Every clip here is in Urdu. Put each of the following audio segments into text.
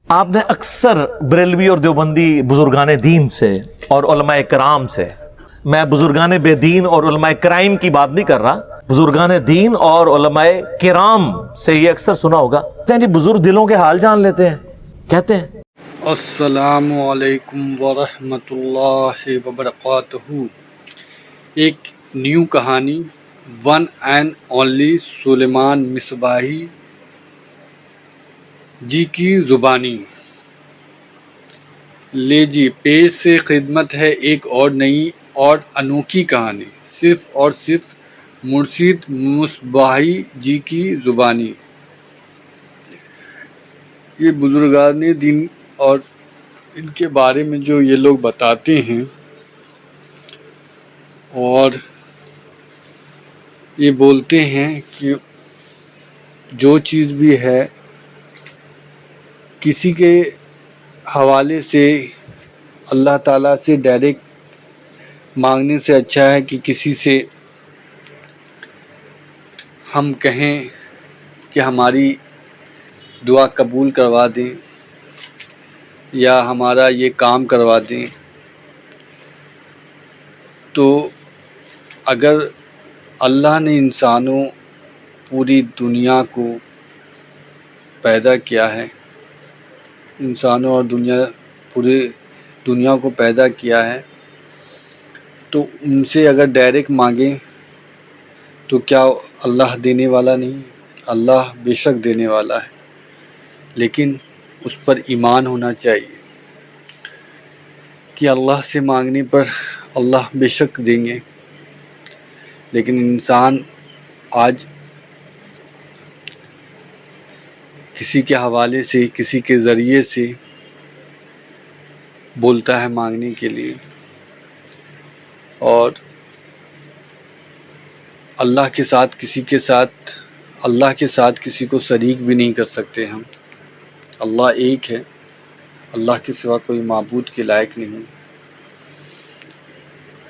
آپ نے اکثر بریلوی اور دیوبندی بزرگان دین سے اور علماء کرام سے، میں بزرگان بے دین اور علماء کرائم کی بات نہیں کر رہا، بزرگان دین اور علماء کرام سے یہ اکثر سنا ہوگا، کہتے ہیں جی بزرگ دلوں کے حال جان لیتے ہیں، کہتے ہیں السلام علیکم ورحمۃ اللہ وبرکاتہ۔ ایک نیو کہانی، ون اینڈ اونلی سلیمان مصباحی جی کی زبانی۔ لے جی پیش سے خدمت ہے ایک اور نئی اور انوکھی کہانی، صرف اور صرف مرشد مصباحی جی کی زبانی۔ یہ بزرگان دین اور ان کے بارے میں جو یہ لوگ بتاتے ہیں، اور یہ بولتے ہیں کہ جو چیز بھی ہے کسی کے حوالے سے اللہ تعالیٰ سے ڈائریکٹ مانگنے سے اچھا ہے کہ کسی سے ہم کہیں کہ ہماری دعا قبول کروا دیں یا ہمارا یہ کام کروا دیں۔ تو اگر اللہ نے انسانوں پوری دنیا کو پیدا کیا ہے، انسانوں اور پوری دنیا کو پیدا کیا ہے، تو ان سے اگر ڈائریکٹ مانگیں تو کیا اللہ دینے والا نہیں؟ اللہ بے شک دینے والا ہے، لیکن اس پر ایمان ہونا چاہیے کہ اللہ سے مانگنے پر اللہ بے شک دیں گے۔ لیکن انسان آج کسی کے حوالے سے، کسی کے ذریعے سے بولتا ہے مانگنے کے لیے، اور اللہ کے ساتھ کسی کو شریک بھی نہیں کر سکتے ہم۔ اللہ ایک ہے، اللہ کے سوا کوئی معبود کے لائق نہیں۔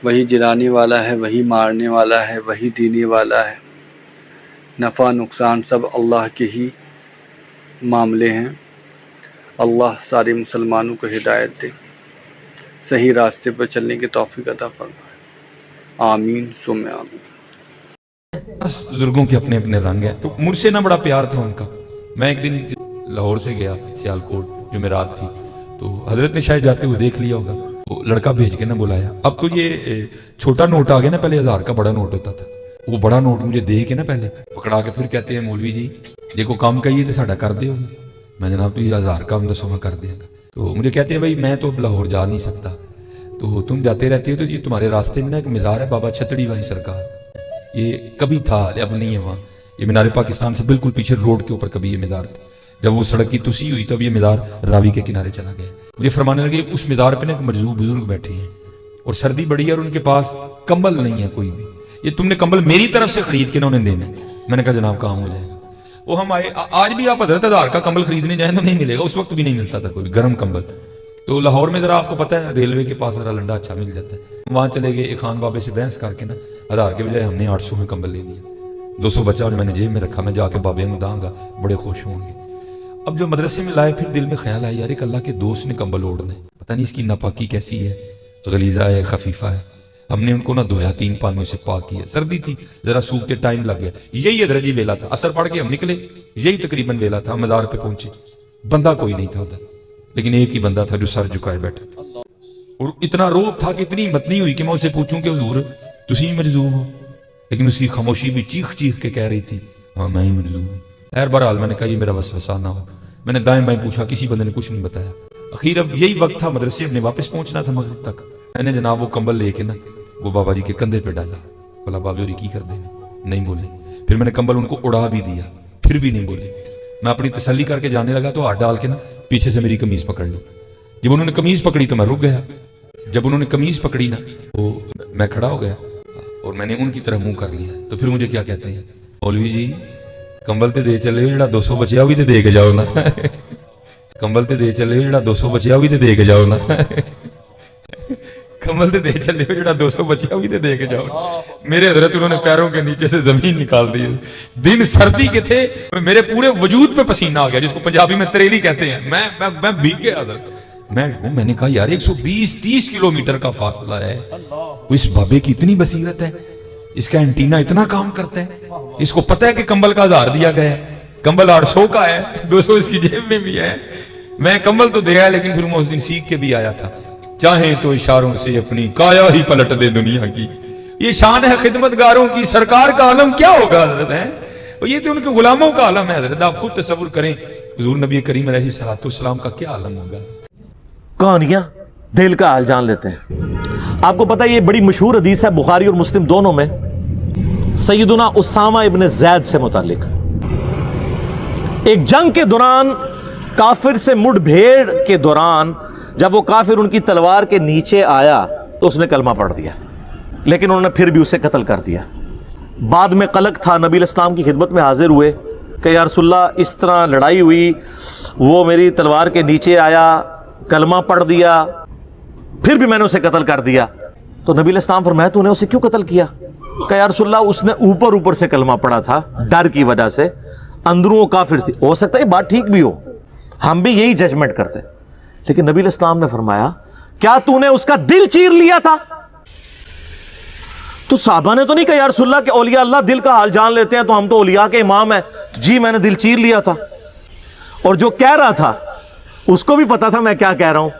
وہی جلانے والا ہے، وہی مارنے والا ہے، وہی دینے والا ہے۔ نفع نقصان سب اللہ کے ہی معاملے ہیں۔ اللہ سارے مسلمانوں کو ہدایت دے، صحیح راستے پر چلنے کی توفیق عطا فرمائے، آمین ثم آمین۔ بزرگوں کے اپنے اپنے رنگ ہیں، تو مجھ سے نہ بڑا پیار تھا ان کا۔ میں ایک دن لاہور سے گیا سیالکوٹ، جمعرات تھی، تو حضرت نے شاید جاتے ہوئے دیکھ لیا ہوگا، وہ لڑکا بھیج کے نہ بلایا۔ اب تو یہ چھوٹا نوٹ آ گیا نا، پہلے 1000 کا بڑا نوٹ ہوتا تھا، وہ بڑا نوٹ مجھے دے کے نا پہلے پکڑا کے پھر کہتے ہیں مولوی جی دیکھو کام کہیے تو ساڈا کر دے۔ میں جناب تو 1000 کام دسو میں کر دیا گا۔ تو مجھے کہتے ہیں بھائی میں تو لاہور جا نہیں سکتا، تو تم جاتے رہتے ہو، تو جی تمہارے راستے میں نا ایک مزار ہے بابا چھتڑی والی سرکار، یہ کبھی تھا اب نہیں ہے وہاں، یہ مینار پاکستان سے بالکل پیچھے روڈ کے اوپر کبھی یہ مزار تھا۔ جب وہ سڑک کی توسیع ہوئی تب یہ مزار راوی کے کنارے چلا گیا۔ مجھے فرمانے لگے اس مزار پہ نا ایک مجذوب بزرگ بیٹھے ہیں اور سردی بڑی ہے اور ان کے پاس کمبل نہیں ہے کوئی بھی، یہ تم نے کمبل میری طرف سے خرید کے نا انہیں دینا ہے۔ میں نے کہا جناب کام ہو جائے گا۔ وہ ہم آئے، آج بھی آپ حضرت 1000 کا کمبل خریدنے جائیں تو نہیں ملے گا، اس وقت بھی نہیں ملتا تھا کوئی گرم کمبل۔ تو لاہور میں ذرا آپ کو پتہ ہے ریلوے کے پاس ذرا لنڈا اچھا مل جاتا ہے، وہاں چلے گئے، ایک خان بابے سے بحث کر کے نا 1000 کے بجائے ہم نے 800 میں کمبل لے لیا، 200 بچا اور میں نے جیب میں رکھا، میں جا کے بابے کو داں گا، بڑے خوش ہوں گے۔ اب جو مدرسے میں لائے پھر دل میں خیال آیا یار ایک اللہ کے دوست نے کمبل اوڑھنا ہے، پتہ نہیں اس کی ناپاکی کیسی ہے، غلیظہ ہے خفیفہ ہے۔ ہم نے ان کو نہ دھویا، 3 پانیوں سے پاک کیا، سردی تھی ذرا سوکھتے ٹائم لگ گیا، یہی ادھر جی ویلا تھا، اثر پڑھ کے ہم نکلے، یہی تقریباً ویلا تھا، مزار پہ پہنچے، بندہ کوئی نہیں تھا ادھر، لیکن ایک ہی بندہ تھا جو سر جھکائے بیٹھا تھا، اور اتنا روب تھا کہ اتنی ہمت نہیں ہوئی کہ میں اسے پوچھوں کہ حضور تسی مجذوب ہو، لیکن اس کی خاموشی بھی چیخ چیخ کے کہہ رہی تھی ہاں میں ہی مجذوب ہوں۔ خیر بہرحال میں نے کہا یہ میرا وسوسہ نہ ہو، میں نے دائیں بائیں پوچھا، کسی بندے نے کچھ نہیں بتایا۔ اخیر اب یہی وقت تھا، مدرسے اپنے واپس پہنچنا تھا مغرب تک، میں نے جناب وہ کمبل لے کے نا وہ بابا جی کے کندھے پہ ڈالا، بولا بابے اور کی کر دیں، نہیں بولے۔ پھر میں نے کمبل ان کو اڑا بھی دیا، پھر بھی نہیں بولے۔ میں اپنی تسلی کر کے جانے لگا تو ہاتھ ڈال کے نا پیچھے سے میری قمیض پکڑ لی۔ جب انہوں نے قمیض پکڑی تو میں رک گیا، جب انہوں نے قمیض پکڑی نا تو میں کھڑا ہو گیا اور میں نے ان کی طرح منہ کر لیا۔ تو پھر مجھے کیا کہتے ہیں، مولوی جی کمبل تے دے چلے ہو جڑا 200 بچیا ہوئی تے دے کے جاؤ نا، کمبل تے دے چلے ہو جڑا 200 بچیا ہوئی تے دے کے جاؤ نا، کمبل تے دے چلے ہو جڑا 200 بچیا ہوئی تے دے کے جاؤ۔ میرے حضرت انہوں نے پیروں کے نیچے سے زمین نکال دی. دن سردی کے تھے, میرے پورے وجود پہ پسینہ آ گیا, جس کو پنجابی میں تریلی کہتے ہیں. میں بھیگ گیا حضرت. میں نے کہا یار 120-30 کلومیٹر کا فاصلہ ہے, اس بابے کی اتنی بصیرت ہے, اس کا اینٹینا اتنا کام کرتا ہے, اس کو پتہ ہے کہ کمبل کا 1000 دیا گیا ہے, کمبل 800 کا ہے, 200 اس کی جیب میں بھی ہے. میں کمبل تو دیا لیکن پھر میں اس دن سیکھ کے بھی آیا تھا, چاہے تو اشاروں سے اپنی کایا ہی پلٹ دے دنیا کی. یہ شان ہے خدمتگاروں کی. سرکار کا عالم کیا ہوگا حضرت ہے, یہ تو ان کے غلاموں کا عالم ہے حضرت. آپ خود تصور کریں حضور نبی کریم علیہ الصلوۃ والسلام کا کیا عالم ہوگا. کہانیاں دل کا حال جان لیتے ہیں. آپ کو پتہ ہے یہ بڑی مشہور حدیث ہے بخاری اور مسلم دونوں میں, سیدنا اسامہ ابن زید سے متعلق. ایک جنگ کے دوران کافر سے مڑ بھیڑ کے دوران جب وہ کافر ان کی تلوار کے نیچے آیا تو اس نے کلمہ پڑھ دیا, لیکن انہوں نے پھر بھی اسے قتل کر دیا. بعد میں قلق تھا, نبی علیہ السلام کی خدمت میں حاضر ہوئے کہ یا رسول اللہ اس طرح لڑائی ہوئی, وہ میری تلوار کے نیچے آیا, کلمہ پڑھ دیا, پھر بھی میں نے اسے قتل کر دیا. تو نبی علیہ السلام فرمایا تو نے اسے کیوں قتل کیا؟ کہ یا رسول اللہ اس نے اوپر سے کلمہ پڑھا تھا ڈر کی وجہ سے, اندروں وہ کافر تھی. ہو سکتا ہے یہ بات ٹھیک بھی ہو, ہم بھی یہی ججمنٹ کرتے, لیکن نبی علیہ السلام نے فرمایا کیا تو نے اس کا دل چیر لیا تھا؟ تو صحابہ نے تو نہیں کہا یا رسول اللہ کہ اولیاء اللہ دل کا حال جان لیتے ہیں, تو ہم تو اولیاء کے امام ہیں. جی میں نے دل چیر لیا تھا. اور جو کہہ رہا تھا اس کو بھی پتا تھا میں کیا کہہ رہا ہوں,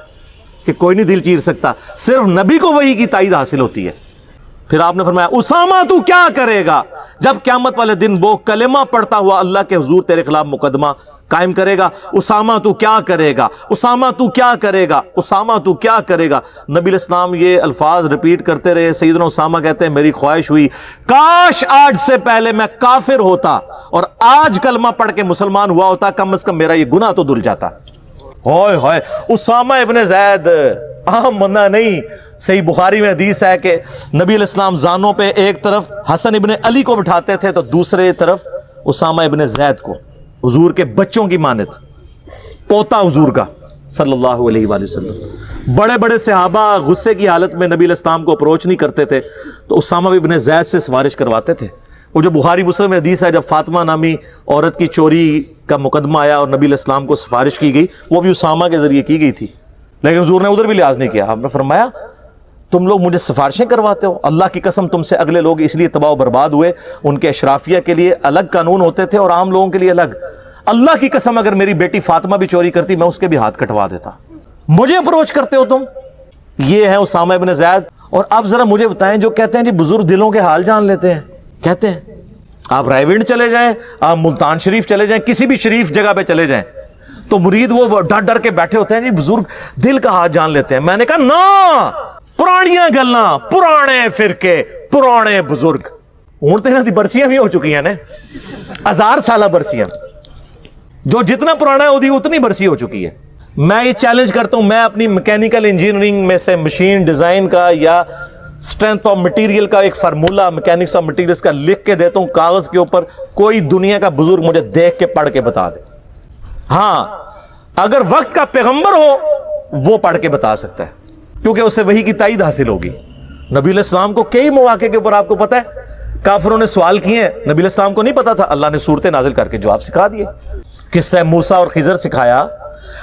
کہ کوئی نہیں دل چیر سکتا, صرف نبی کو وحی کی تائید حاصل ہوتی ہے. پھر آپ نے فرمایا اسامہ تو کیا کرے گا جب قیامت والے دن وہ کلمہ پڑھتا ہوا اللہ کے حضور تیرے خلاف مقدمہ قائم کرے گا. اسامہ تو کیا کرے گا, اسامہ تو کیا کرے گا, اسامہ تو کیا کرے گا. نبی علیہ السلام یہ الفاظ ریپیٹ کرتے رہے. سیدنا اسامہ کہتے ہیں میری خواہش ہوئی کاش آج سے پہلے میں کافر ہوتا اور آج کلمہ پڑھ کے مسلمان ہوا ہوتا, کم از کم میرا یہ گناہ تو دھل جاتا. ہوئے ہوئے, اسامہ ابن زید عام بندہ نہیں. صحیح بخاری میں حدیث ہے کہ نبی علیہ السلام زانوں پہ ایک طرف حسن ابن علی کو بٹھاتے تھے تو دوسرے طرف اسامہ ابن زید کو, حضور کے بچوں کی مانت, پوتا حضور کا صلی اللہ علیہ وآلہ وسلم. بڑے بڑے صحابہ غصے کی حالت میں نبی علیہ السلام کو اپروچ نہیں کرتے تھے تو اسامہ ابن زید سے سفارش کرواتے تھے. وہ جو بخاری مسلم میں حدیث ہے جب فاطمہ نامی عورت کی چوری کا مقدمہ آیا اور نبی علیہ السلام کو سفارش کی گئی, وہ بھی اسامہ کے ذریعے کی گئی تھی, لیکن حضور نے ادھر بھی لحاظ نہیں کیا. آپ نے فرمایا تم لوگ مجھے سفارشیں کرواتے ہو, اللہ کی قسم تم سے اگلے لوگ اس لیے تباہ و برباد ہوئے, ان کے اشرافیہ کے لیے الگ قانون ہوتے تھے اور عام لوگوں کے لیے الگ. اللہ کی قسم اگر میری بیٹی فاطمہ بھی چوری کرتی میں اس کے بھی ہاتھ کٹوا دیتا, مجھے اپروچ کرتے ہو تم. یہ ہے اسامہ ابن زید. اور اب ذرا مجھے بتائیں جو کہتے ہیں جی بزرگ دلوں کے حال جان لیتے ہیں, کہتے ہیں آپ رائے ونڈ چلے جائیں, آپ ملتان شریف چلے جائیں, کسی بھی شریف جگہ پہ چلے جائیں تو مرید وہ ڈر ڈر کے بیٹھے ہوتے ہیں جی بزرگ دل کا حال جان لیتے ہیں. میں نے کہا نا, پرانیاں گلاں, پرانے فرقے, پرانے بزرگ. ہوں تو انہاں دی برسیاں بھی ہو چکی ہیں نا, 1000 سالہ برسیاں, جو جتنا پرانا ہے وہ اتنی برسی ہو چکی ہے. میں یہ چیلنج کرتا ہوں, میں اپنی میکینیکل انجینئرنگ میں سے مشین ڈیزائن کا یا اسٹرینتھ آف مٹیریل کا ایک فارمولا میکینکس آف مٹیریلز کا لکھ کے دیتا ہوں کاغذ کے اوپر, کوئی دنیا کا بزرگ مجھے دیکھ کے پڑھ کے بتا دے. ہاں اگر وقت کا پیغمبر ہو وہ پڑھ کے بتا سکتا ہے, کیونکہ اسے وحی کی تائید حاصل ہوگی. نبی علیہ السلام کو کئی مواقع کے اوپر آپ کو پتا ہے کافروں نے سوال کیے ہیں, نبی علیہ السلام کو نہیں پتا تھا, اللہ نے صورتیں نازل کر کے جواب سکھا دیے. قصہ موسیٰ اور خضر سکھایا,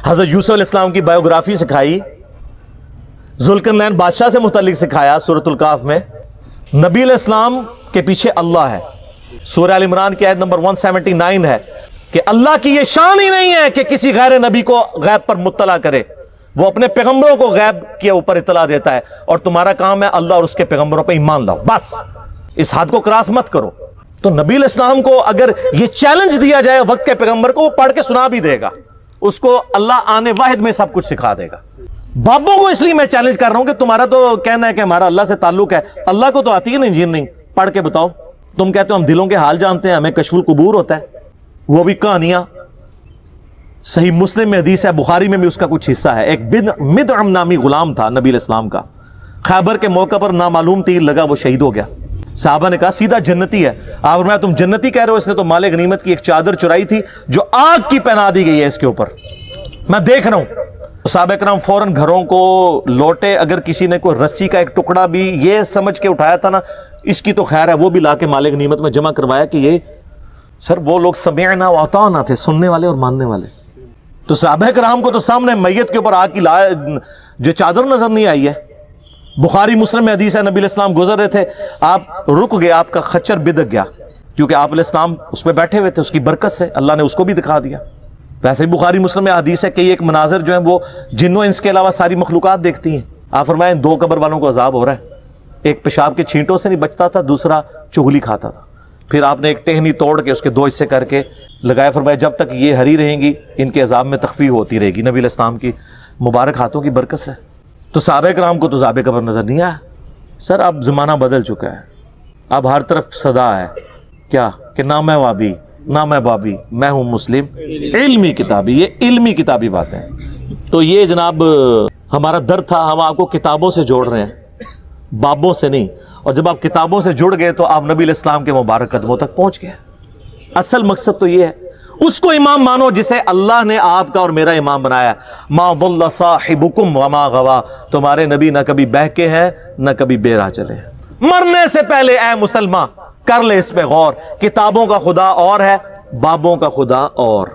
حضرت یوسف علیہ السلام کی بایوگرافی سکھائی, ذوالقرنین بادشاہ سے متعلق سکھایا سورۃ الکہف میں. نبی علیہ السلام کے پیچھے اللہ ہے. سورہ آل عمران کی آیت نمبر 179 ہے کہ اللہ کی یہ شان ہی نہیں ہے کہ کسی غیر نبی کو غیب پر مطلع کرے, وہ اپنے پیغمبروں کو غیب کے اوپر اطلاع دیتا ہے, اور تمہارا کام ہے اللہ اور اس کے پیغمبروں پہ ایمان لاؤ, بس اس حد کو کراس مت کرو. تو نبی علیہ السلام کو اگر یہ چیلنج دیا جائے وقت کے پیغمبر کو, وہ پڑھ کے سنا بھی دے گا, اس کو اللہ آنے واحد میں سب کچھ سکھا دے گا. بابوں کو اس لیے میں چیلنج کر رہا ہوں کہ تمہارا تو کہنا ہے کہ ہمارا اللہ سے تعلق ہے, اللہ کو تو آتی ہے نا انجینئرنگ, پڑھ کے بتاؤ. تم کہتے ہو ہم دلوں کے حال جانتے ہیں, ہمیں کشف القبور ہوتا ہے, وہ بھی کہانیاں. صحیح مسلم میں حدیث ہے, بخاری میں بھی اس کا کچھ حصہ ہے. ایک مدعم نامی غلام تھا نبی علیہ السلام کا, خیبر کے موقع پر نامعلوم تیر لگا, وہ شہید ہو گیا. صحابہ نے کہا سیدھا جنتی ہے. آپ فرمایا تم جنتی کہہ رہے ہو, اس نے تو مال غنیمت کی ایک چادر چرائی تھی جو آگ کی پہنا دی گئی ہے اس کے اوپر, میں دیکھ رہا ہوں. صحابہ کرام فوراً گھروں کو لوٹے. اگر کسی نے کوئی رسی کا ایک ٹکڑا بھی یہ سمجھ کے اٹھایا تھا نا اس کی تو خیر ہے وہ بھی لا کے مالک نعمت میں جمع کروایا کہ یہ سر وہ لوگ سمعنا و اطعنا تھے، سننے والے اور ماننے والے. تو صحابہ کرام کو تو سامنے میت کے اوپر آگ کی جو چادر نظر نہیں آئی ہے. بخاری مسلم میں حدیث ہے نبی علیہ السلام گزر رہے تھے، آپ رک گئے، آپ کا خچر بدک گیا کیونکہ آپ علیہ السلام اس پہ بیٹھے ہوئے تھے، اس کی برکت سے اللہ نے اس کو بھی دکھا دیا. ویسے بخاری مسلم میں حدیث ہے کہ ایک مناظر جو ہیں وہ جنوں انس کے علاوہ ساری مخلوقات دیکھتی ہیں. آپ فرمائیں دو قبر والوں کو عذاب ہو رہا ہے، ایک پیشاب کے چھینٹوں سے نہیں بچتا تھا، دوسرا چغلی کھاتا تھا. پھر آپ نے ایک ٹہنی توڑ کے اس کے دو حصے کر کے لگایا، فرمایا جب تک یہ ہری رہیں گی ان کے عذاب میں تخفیف ہوتی رہے گی نبی علیہ السلام کی مبارک ہاتھوں کی برکت سے. تو صحابہ کرام کو تو عذاب قبر نظر نہیں آیا. سر اب زمانہ بدل چکا ہے، اب ہر طرف صدا ہے کیا کہ نہ میں وابی نہ میں بابی، میں ہوں مسلم علمی کتابی. یہ علمی کتابی باتیں. تو یہ جناب ہمارا درد تھا، ہم آپ کو کتابوں سے جوڑ رہے ہیں، بابوں سے نہیں. اور جب آپ کتابوں سے جڑ گئے تو آپ نبی علیہ السلام کے مبارک قدموں تک پہنچ گئے. اصل مقصد تو یہ ہے، اس کو امام مانو جسے اللہ نے آپ کا اور میرا امام بنایا. ما ضل صاحبکم وما غوا، تمہارے نبی نہ کبھی بہکے ہیں نہ کبھی بے راہ چلے ہیں. مرنے سے پہلے اے مسلمان کر لے اس پہ غور، کتابوں کا خدا اور ہے، بابوں کا خدا اور.